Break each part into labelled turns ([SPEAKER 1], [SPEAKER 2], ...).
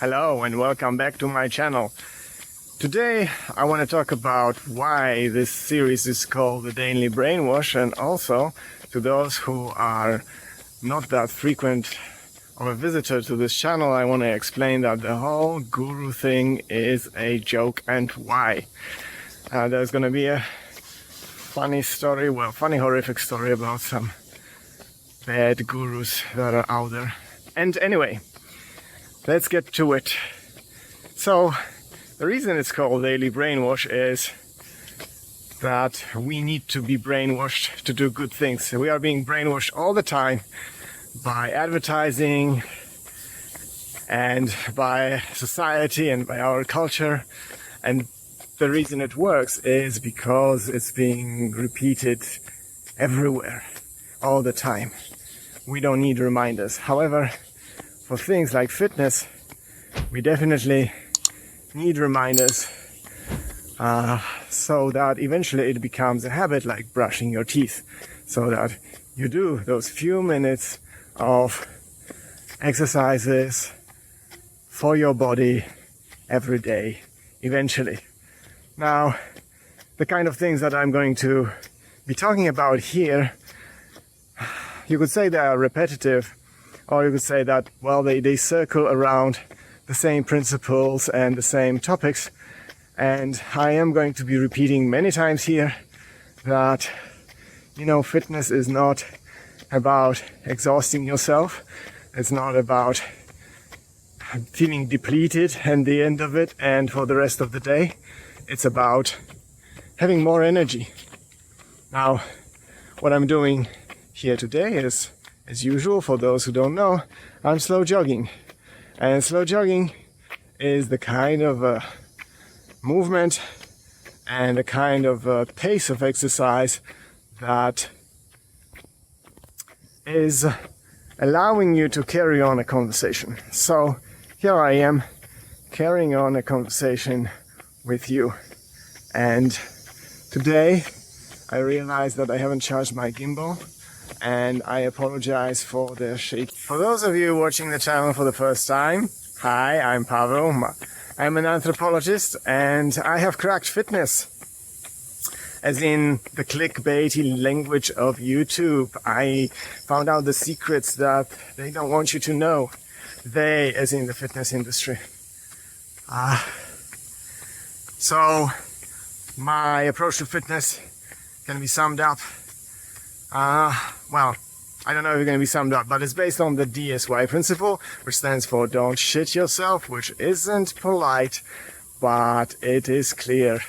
[SPEAKER 1] Hello and welcome back to my channel. Today I want to talk about why this series is called the Daily Brainwash, and also to those who are not that frequent of a visitor to this channel, I want to explain that the whole guru thing is a joke and why. There's going to be a funny horrific story about some bad gurus that are out there. And anyway, let's get to it. So, the reason it's called Daily Brainwash is that we need to be brainwashed to do good things. We are being brainwashed all the time by advertising and by society and by our culture. And the reason it works is because it's being repeated everywhere, all the time. We don't need reminders. However, for things like fitness, we definitely need reminders so that eventually it becomes a habit, like brushing your teeth, so that you do those few minutes of exercises for your body every day eventually. Now, the kind of things that I'm going to be talking about here, you could say they are repetitive, or you could say that, well, they circle around the same principles and the same topics. And I am going to be repeating many times here that, fitness is not about exhausting yourself. It's not about feeling depleted at the end of it and for the rest of the day. It's about having more energy. Now, what I'm doing here today is, as usual, for those who don't know, I'm slow jogging. And slow jogging is the kind of movement and the kind of pace of exercise that is allowing you to carry on a conversation. So here I am carrying on a conversation with you. And today I realized that I haven't charged my gimbal, and I apologize for the shake. For those of you watching the channel for the first time, hi, I'm Pavel. I'm an anthropologist and I have cracked fitness. As in the clickbaity language of YouTube. I found out the secrets that they don't want you to know. They, as in the fitness industry. So, my approach to fitness can be summed up. Well, I don't know if it's going to be summed up, but it's based on the DSY principle, which stands for don't shit yourself, which isn't polite, but it is clear.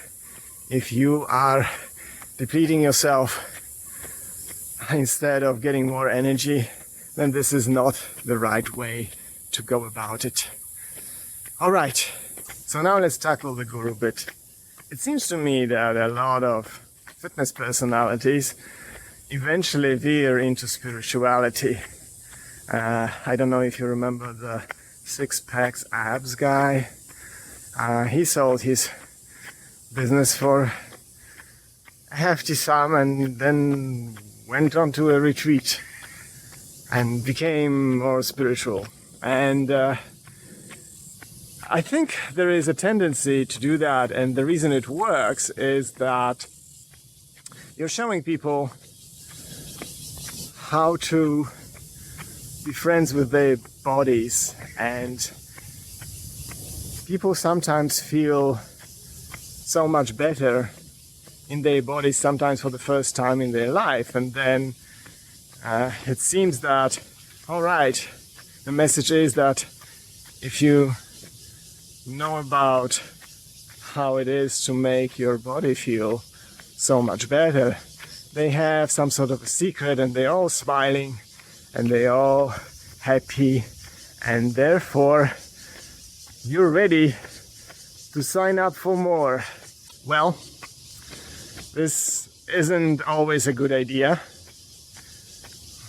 [SPEAKER 1] If you are depleting yourself instead of getting more energy, then this is not the right way to go about it. Alright, so now let's tackle the guru bit. It seems to me that a lot of fitness personalities eventually veer into spirituality. I don't know if you remember the six-packs abs guy. He sold his business for a hefty sum and then went on to a retreat and became more spiritual. And I think there is a tendency to do that, and the reason it works is that you're showing people how to be friends with their bodies, and people sometimes feel so much better in their bodies, sometimes for the first time in their life, and then it seems that, alright, the message is that if you know about how it is to make your body feel so much better, they have some sort of a secret, and they're all smiling and they're all happy, and therefore you're ready to sign up for more. Well, this isn't always a good idea,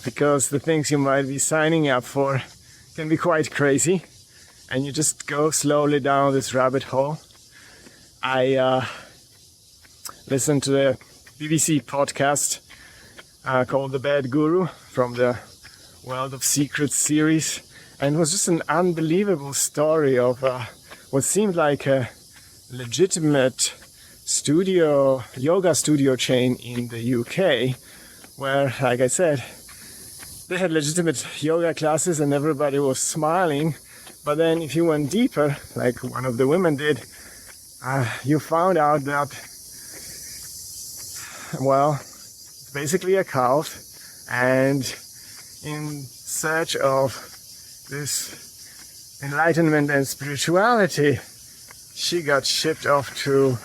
[SPEAKER 1] because the things you might be signing up for can be quite crazy, and you just go slowly down this rabbit hole. I listened to a BBC podcast called The Bad Guru from the World of Secrets series, And it was just an unbelievable story of what seemed like a legitimate yoga studio chain in the UK, where, like I said, they had legitimate yoga classes and everybody was smiling. But then if you went deeper, like one of the women did, you found out that, well, it's basically a cult, and in search of this enlightenment and spirituality, she got shipped off to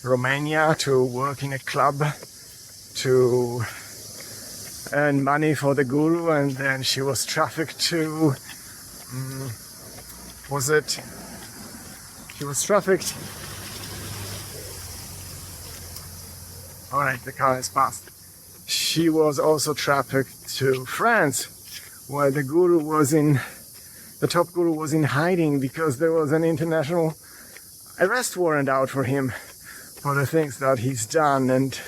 [SPEAKER 1] Romania to work in a club to earn money for the guru, and then she was trafficked to alright, the car has passed. She was also trafficked to France, where the top guru was in hiding because there was an international arrest warrant out for him for the things that he's done. And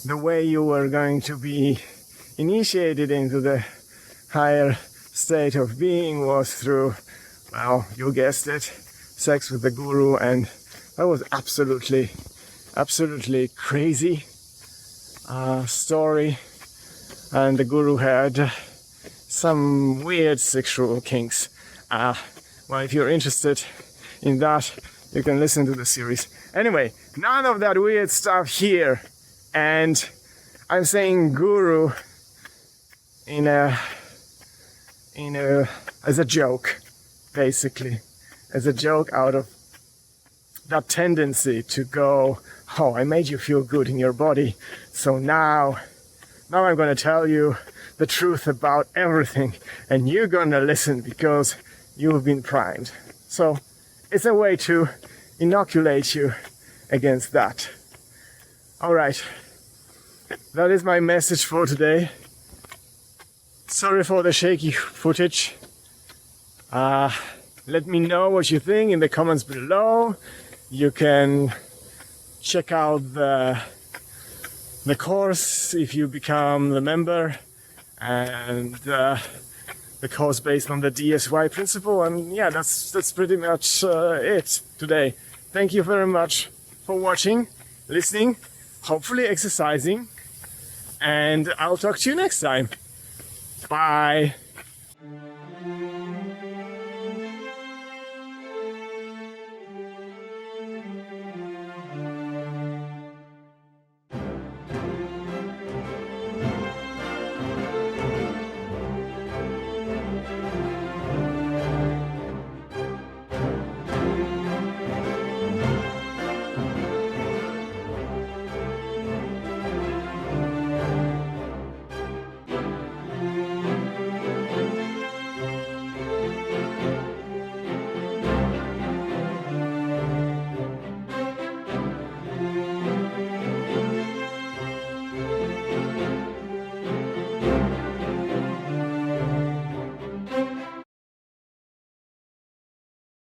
[SPEAKER 1] the way you were going to be initiated into the higher state of being was through, well, you guessed it, sex with the guru. And that was absolutely crazy story. And the guru had some weird sexual kinks. Well, if you're interested in that, you can listen to the series. Anyway, none of that weird stuff here. And I'm saying guru as a joke, basically, as a joke out of that tendency to go, oh, I made you feel good in your body, so now I'm going to tell you the truth about everything, and you're going to listen because you've been primed. So it's a way to inoculate you against that. All right, that is my message for today. Sorry for the shaky footage. Let me know what you think in the comments below. You can check out the course if you become the member, and the course based on the DSY principle. And yeah, that's pretty much it today. Thank you very much for watching, listening, hopefully exercising, and I'll talk to you next time. Bye.